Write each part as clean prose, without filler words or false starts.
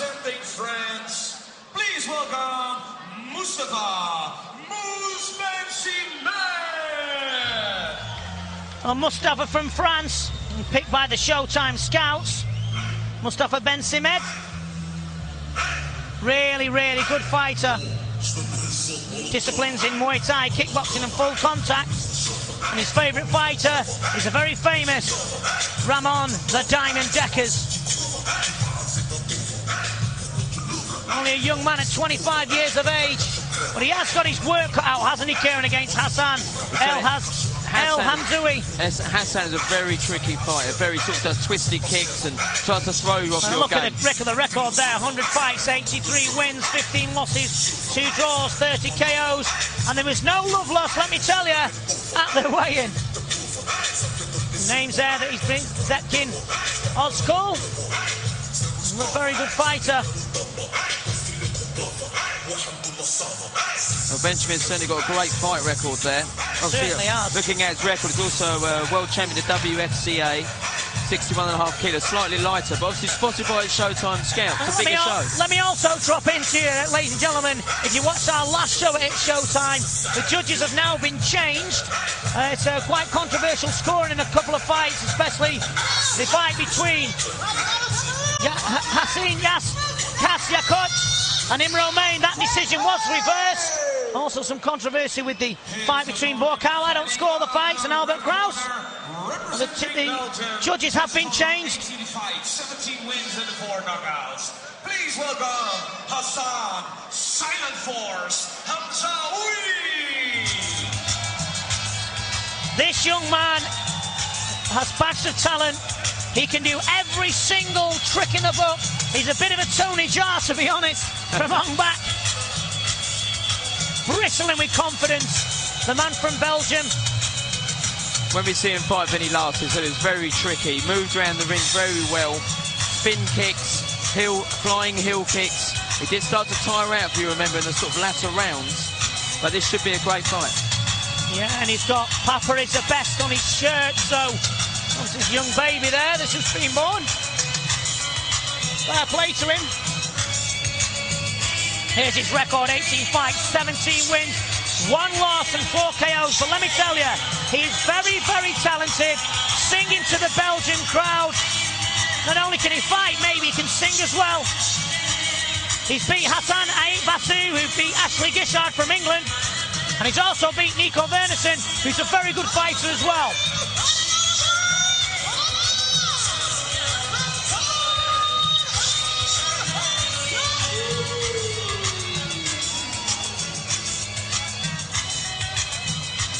Representing France, please welcome Mustapha Bensihmed. Mustapha from France, picked by the Showtime scouts. Mustapha Bensihmed, really good fighter. Disciplines in Muay Thai, kickboxing and full contact. And his favourite fighter is a very famous Ramon the Diamond Deckers. Only a young man at 25 years of age, but he has got his work cut out, hasn't he, Kieran, against Hassan Hamzaoui. Hassan is a very tricky fighter, very sort of does twisted kicks and tries to throw you off your look game. At the record there, 100 fights, 83 wins, 15 losses, 2 draws, 30 KOs, and there was no love lost, let me tell you, at the weigh-in. Names there that he's been, Zetkin, Ozkul, a very good fighter. Well, Bensihmed's certainly got a great fight record there. Certainly has. Looking at his record, he's also world champion of WFCA, 61.5 kilos, slightly lighter, but obviously spotted by his Showtime scouts. It's a bigger show. Let me also drop into you, ladies and gentlemen, if you watched our last show at Showtime, the judges have now been changed. It's a quite controversial scoring in a couple of fights, especially the fight between Hassan Yakut and Imro Main. That decision was reversed. Also some controversy with the fight between Borkau. I don't score the fights, and Albert Kraus. The judges have been changed. 17 wins and 4 knockouts. Please welcome Hassan Silent Force Hamzaoui. This young man has batch of talent. He can do every single trick in the book. He's a bit of a Tony Jaa, to be honest, from on back. Bristling with confidence, the man from Belgium. When we see him fight Vinny last, he said it was very tricky. He moved around the ring very well. Spin kicks, flying heel kicks. He did start to tire out, if you remember, in the sort of latter rounds. But this should be a great fight. Yeah, and he's got Papa is the best on his shirt, so that's his young baby there that's just been born. Fair play to him. Here's his record, 18 fights, 17 wins, 1 loss and 4 KOs. But let me tell you, he is very talented, singing to the Belgian crowd. Not only can he fight, maybe he can sing as well. He's beat Hassan Aït-Bassou, who beat Ashley Gishard from England. And he's also beat Nico Verneson, who's a very good fighter as well.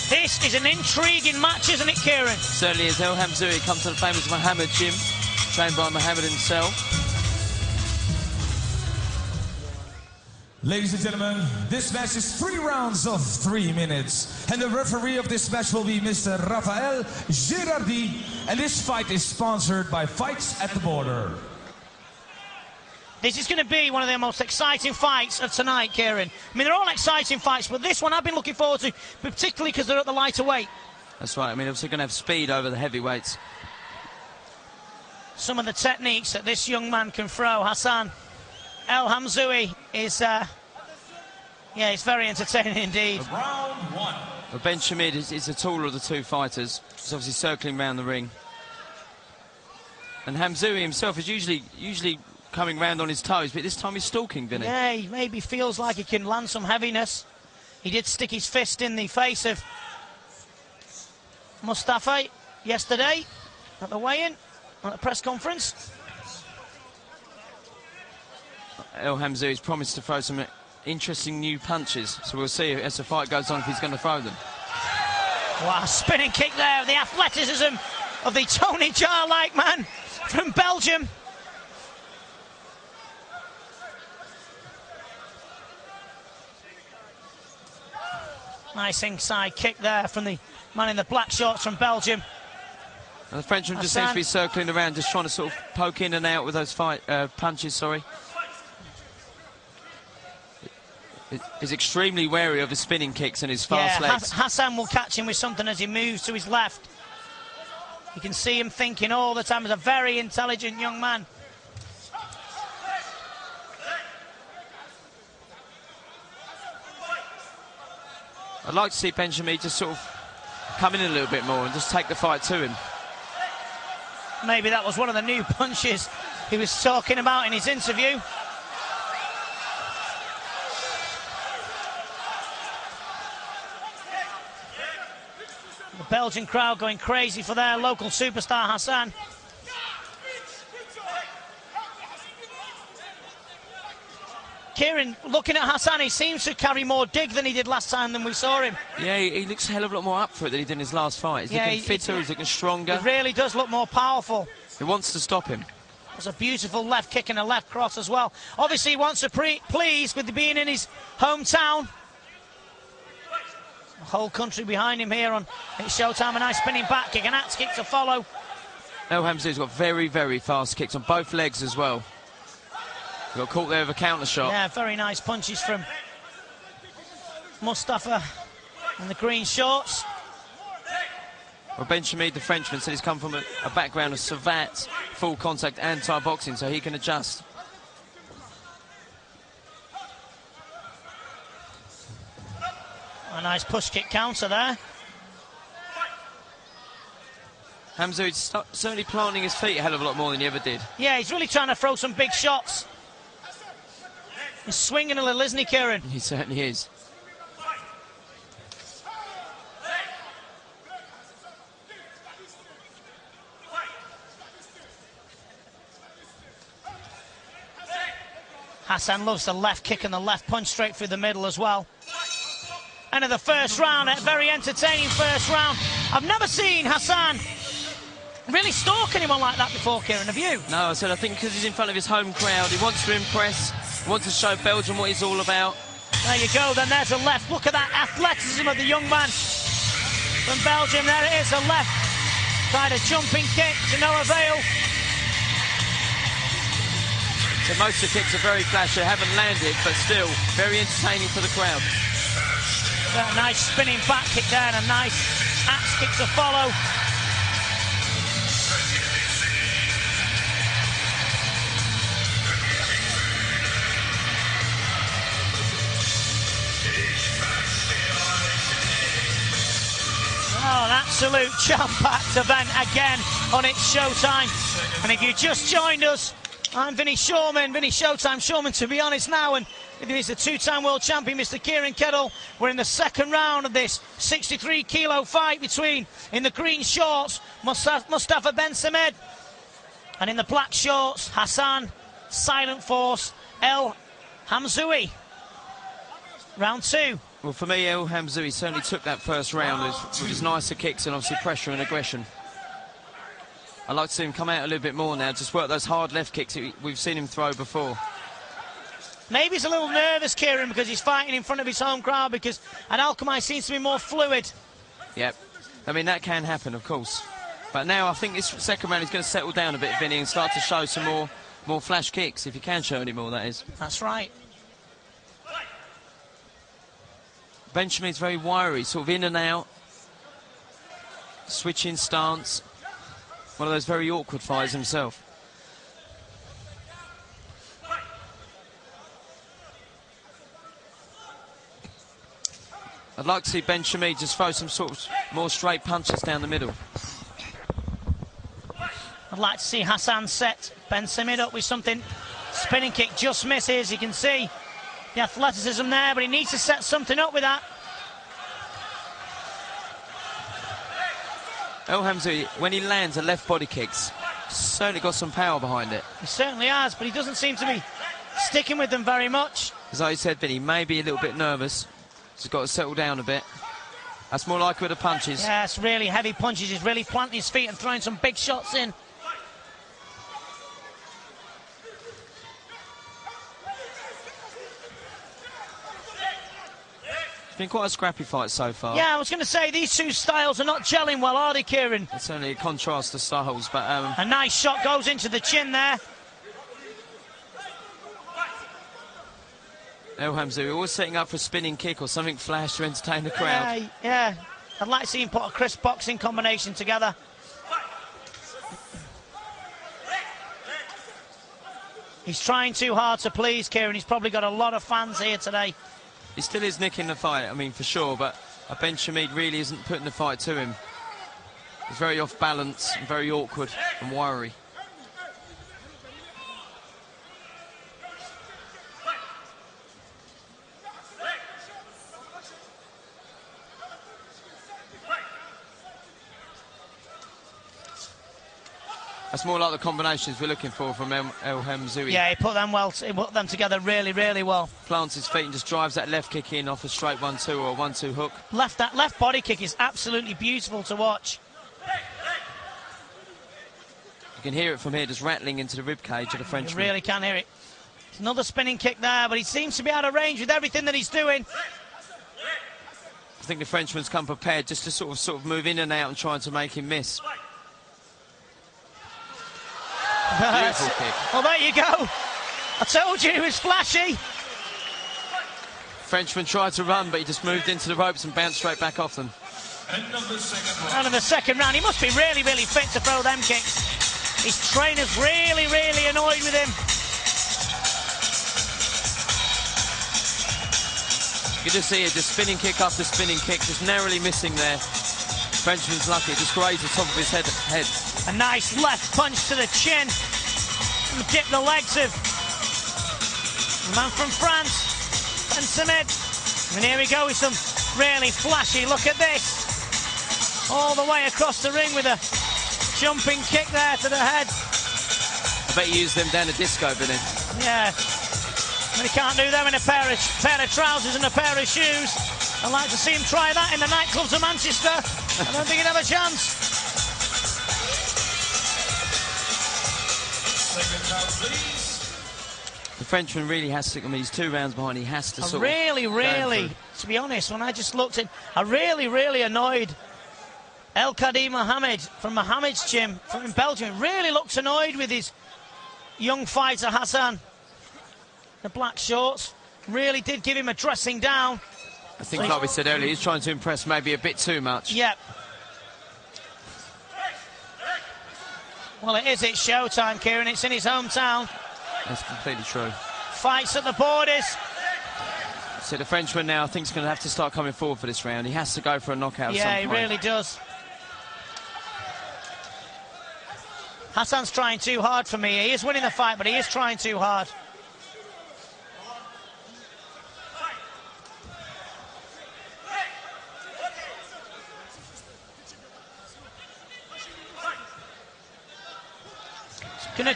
This is an intriguing match, isn't it, Kieran? Certainly is. Hamzaoui comes to the famous Mohammed gym, trained by Mohammed himself. Ladies and gentlemen, this match is 3 rounds of 3 minutes. And the referee of this match will be Mr. Raphael Girardi. And this fight is sponsored by Fights at the Border. This is going to be one of the most exciting fights of tonight, Kieran. I mean, they're all exciting fights, but this one I've been looking forward to, particularly because they're at the lighter weight. That's right. I mean, obviously going to have speed over the heavyweights. Some of the techniques that this young man can throw, Hassan Hamzaoui, is, yeah, it's very entertaining indeed. Round 1. Well, Bensihmed is the taller of the 2 fighters. He's obviously circling around the ring. And Hamzaoui himself is usually coming round on his toes, but this time he's stalking, Vinny. Yeah, he maybe feels like he can land some heaviness. He did stick his fist in the face of Mustapha yesterday at the weigh-in, at the press conference. Hamzaoui's promised to throw some interesting new punches, so we'll see as the fight goes on if he's going to throw them. Wow, spinning kick there, the athleticism of the Tony Jaa-like man from Belgium. Nice inside kick there from the man in the black shorts from Belgium. And the Frenchman just seems to be circling around, just trying to sort of poke in and out with those punches, sorry. He's extremely wary of his spinning kicks and his fast legs. Hassan will catch him with something as he moves to his left. You can see him thinking all the time. He's a very intelligent young man. I'd like to see Bensihmed just sort of come in a little bit more and just take the fight to him. Maybe that was one of the new punches he was talking about in his interview. The Belgian crowd going crazy for their local superstar Hassan. Kieran, looking at Hassan, he seems to carry more dig than he did last time than we saw him. Yeah, he looks a hell of a lot more up for it than he did in his last fight. He's looking fitter, he's looking stronger. He really does look more powerful. He wants to stop him. There's a beautiful left kick and a left cross as well. Obviously, he wants to please with being in his hometown. The whole country behind him here on It's Showtime. A nice spinning back kick, an axe kick to follow. El Hamzoui's got very, very fast kicks on both legs as well. He got caught there with a counter shot. Yeah, very nice punches from Mustapha in the green shorts. Well, Bensihmed, the Frenchman, said he's come from a background of savate, full contact and Thai boxing, so he can adjust. A nice push kick counter there. Hamzaoui's certainly planting his feet a hell of a lot more than he ever did. Yeah, he's really trying to throw some big shots. He's swinging a little, isn't he, Kieran? He certainly is. Hassan loves the left kick and the left punch straight through the middle as well. End of the first round, a very entertaining first round. I've never seen Hassan really stalk anyone like that before, Kieran, have you? No, I said I think because he's in front of his home crowd, he wants to impress, wants to show Belgium what he's all about. There you go, then there's a left. Look at that athleticism of the young man from Belgium. There it is, a left. Tried a jumping kick to no avail. So most of the kicks are very flashy, haven't landed, but still very entertaining for the crowd. A nice spinning back kick there and a nice axe kick to follow. Oh, an absolute jam-packed event again on It's Showtime. And if you just joined us, I'm Vinny Shawman, Vinny Showtime Shawman to be honest now, and he's the two-time world champion, Mr. Kieran Kettle. We're in the second round of this 63-kilo fight between, in the green shorts, Mustapha Bensihmed, and in the black shorts, Hassan, Silent Force, El Hamzaoui. Round two. Well, for me, El Hamzaoui certainly took that first round with his nicer kicks and obviously pressure and aggression. I'd like to see him come out a little bit more now, just work those hard left kicks that we've seen him throw before. Maybe he's a little nervous, Kieran, because he's fighting in front of his home crowd, because an Alchemy seems to be more fluid. Yep. I mean, that can happen, of course. But now I think this second round is going to settle down a bit, Vinny, and start to show some more flash kicks, if you can show any more, that is. That's right. Bensihmed's very wiry, sort of in and out, switching stance. One of those very awkward fights himself. I'd like to see Bensihmed just throw some sort of more straight punches down the middle. I'd like to see Hassan set Bensihmed up with something. Spinning kick just misses. You can see the athleticism there, but he needs to set something up with that. El Hamzaoui, when he lands a left body kicks, certainly got some power behind it. He certainly has, but he doesn't seem to be sticking with them very much. As I said, Vinny, maybe a little bit nervous. He's got to settle down a bit. That's more like with the punches. Yeah, it's really heavy punches. He's really planting his feet and throwing some big shots in. It's been quite a scrappy fight so far. Yeah, I was going to say, these two styles are not gelling well, are they, Kieran? It's certainly a contrast to styles, but... a nice shot goes into the chin there. El Hamzaoui always setting up for a spinning kick or something flash to entertain the crowd. Yeah. I'd like to see him put a crisp boxing combination together. He's trying too hard to please, Kieran. He's probably got a lot of fans here today. He still is nicking the fight, I mean, for sure, but Bensihmed really isn't putting the fight to him. He's very off balance, and very awkward and wiry. That's more like the combinations we're looking for from El Hamzaoui. Yeah, he put them well. He put them together really, really well. Plants his feet and just drives that left kick in off a straight 1-2 or a 1-2 hook. That left body kick is absolutely beautiful to watch. You can hear it from here, just rattling into the rib cage of the Frenchman. You really can hear it. It's another spinning kick there, but he seems to be out of range with everything that he's doing. I think the Frenchman's come prepared just to sort of move in and out and trying to make him miss. Beautiful kick. Well, there you go. I told you it was flashy. Frenchman tried to run, but he just moved into the ropes and bounced straight back off them. End of the second round. And in the second round, he must be really, really fit to throw them kicks. His trainer's really, really annoyed with him. You can just see it, just spinning kick after spinning kick, just narrowly missing there. Frenchman's lucky, just grazed the top of his head. A nice left punch to the chin. And dip the legs of the man from France, Bensihmed. And here we go with some really flashy, look at this. All the way across the ring with a jumping kick there to the head. I bet he used them down a disco, didn't he? Yeah. But he can't do them in a pair of trousers and a pair of shoes. I'd like to see him try that in the nightclubs of Manchester. I don't think he'd have a chance. The Frenchman really has to, I mean, he's 2 rounds behind, he has to sort really, to be honest, when I just looked at, I really annoyed El Kadi Mohammed from Mohammed's gym from Belgium. Really looks annoyed with his young fighter Hassan. The black shorts really did give him a dressing down. I think, like we said earlier, he's trying to impress maybe a bit too much. Yep. Well, it's showtime, Kieran. It's in his hometown. That's completely true. Fights at the borders. So the Frenchman now, I think, is going to have to start coming forward for this round. He has to go for a knockout. Yeah, he really does. Hassan's trying too hard for me. He is winning the fight, but he is trying too hard.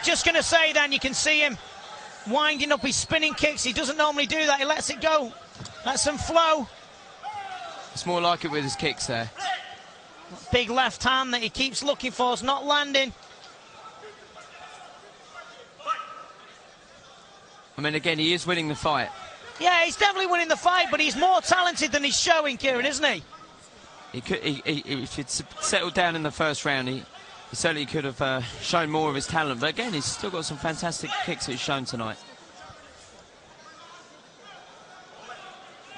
Just going to say then, you can see him winding up his spinning kicks. He doesn't normally do that. He lets it go. Lets them flow. It's more like it with his kicks there. Big left hand that he keeps looking for is not landing. I mean, again, he is winning the fight. Yeah, he's definitely winning the fight, but he's more talented than he's showing, Kieran, isn't he? If he'd settled down in the first round, he certainly could have shown more of his talent. But again, he's still got some fantastic kicks that he's shown tonight.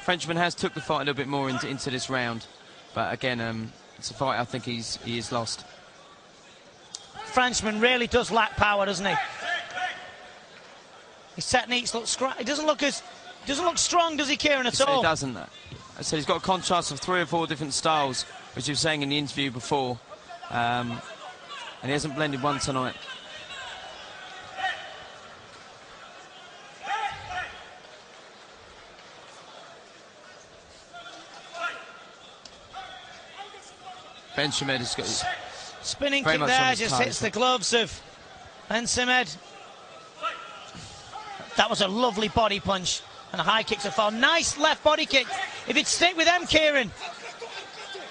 Frenchman has took the fight a little bit more into this round. But again, it's a fight I think he is lost. Frenchman really does lack power, doesn't he? His techniques look he doesn't look strong, does he, Kieran, at all? He doesn't. So he's got a contrast of 3 or 4 different styles, which you were saying in the interview before. And he hasn't blended one tonight. Bensihmed has got spinning kick there, just hits the gloves of Bensihmed. That was a lovely body punch and a high kick to fall. Nice left body kick. If he'd stick with them, Kieran,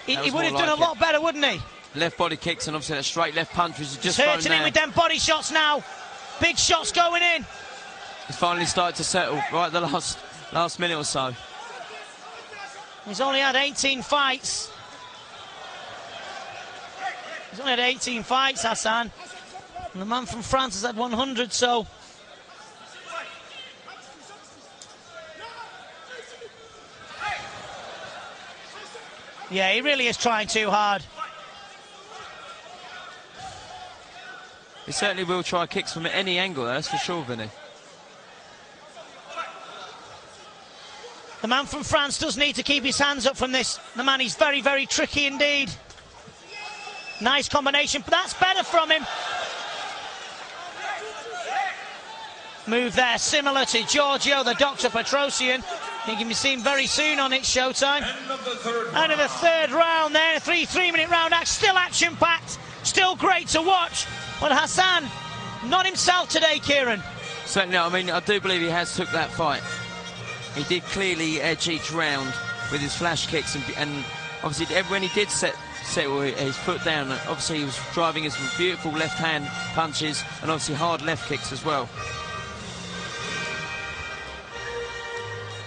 he would have done a lot better, wouldn't he? Left body kicks and obviously that straight left punch was just hurting him with them body shots now. Big shots going in. He's finally started to settle right at the last minute or so. He's only had 18 fights. He's only had 18 fights, Hassan. And the man from France has had 100, so... Yeah, he really is trying too hard. He certainly will try kicks from any angle, that's for sure, Vinny. The man from France does need to keep his hands up from this. The man is very, very tricky indeed. Nice combination, but that's better from him. Move there, similar to Giorgio, the Dr. Petrosian. He can be seen very soon on It's Showtime. End of the third round there, a three-minute round act, still action-packed, still great to watch. But Hassan, not himself today, Kieran. Certainly not. I mean, I do believe he has took that fight. He did clearly edge each round with his flash kicks, and obviously when he did set his foot down, obviously he was driving his beautiful left-hand punches and obviously hard left kicks as well.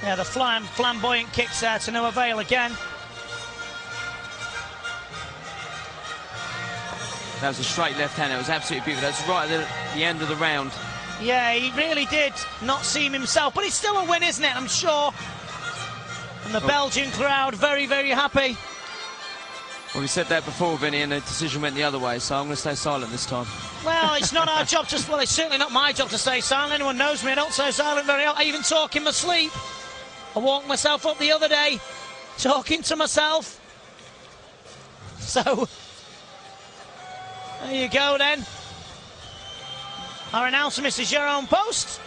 Yeah, the flamboyant kicks there to no avail again. That was a straight left hand. It was absolutely beautiful. That's right at the end of the round. Yeah, he really did not seem himself, but it's still a win, isn't it? I'm sure. And the Belgian crowd very, very happy. Well, we said that before, Vinny, and the decision went the other way, so I'm going to stay silent this time. Well, it's not our job to... Well, it's certainly not my job to stay silent. Anyone knows me, I don't stay silent very often. I even talk in my sleep. I woke myself up the other day, talking to myself. So, there you go then. Our announcer, Mr. Jerome Post.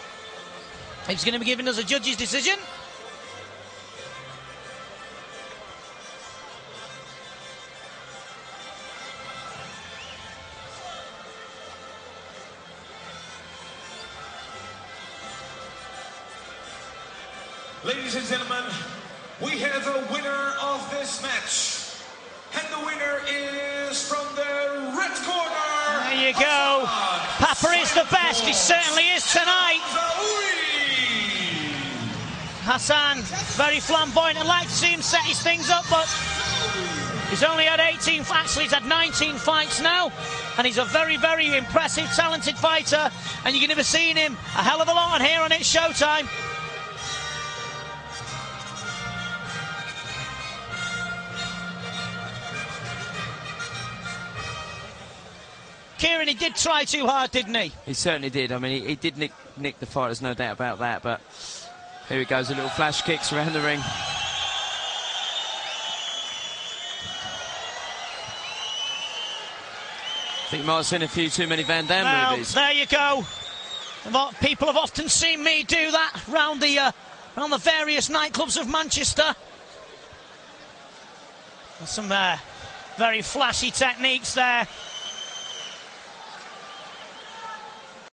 He's going to be giving us a judge's decision. Ladies and gentlemen, we have a winner of this match. And the winner is from the red corner. There you go. Papa is the best. He certainly is tonight. Hassan, very flamboyant. I'd like to see him set his things up, but he's only had 18, actually he's had 19 fights now. And he's a very, very impressive, talented fighter. And you're going to be seeing him a hell of a lot on here on It's Showtime. Kieran, he did try too hard, didn't he? He certainly did. I mean, he did nick the fight, there's no doubt about that, but here he goes, a little flash kicks around the ring. I think you might have seen a few too many Van Damme movies. There you go. People have often seen me do that around the various nightclubs of Manchester. Some very flashy techniques there.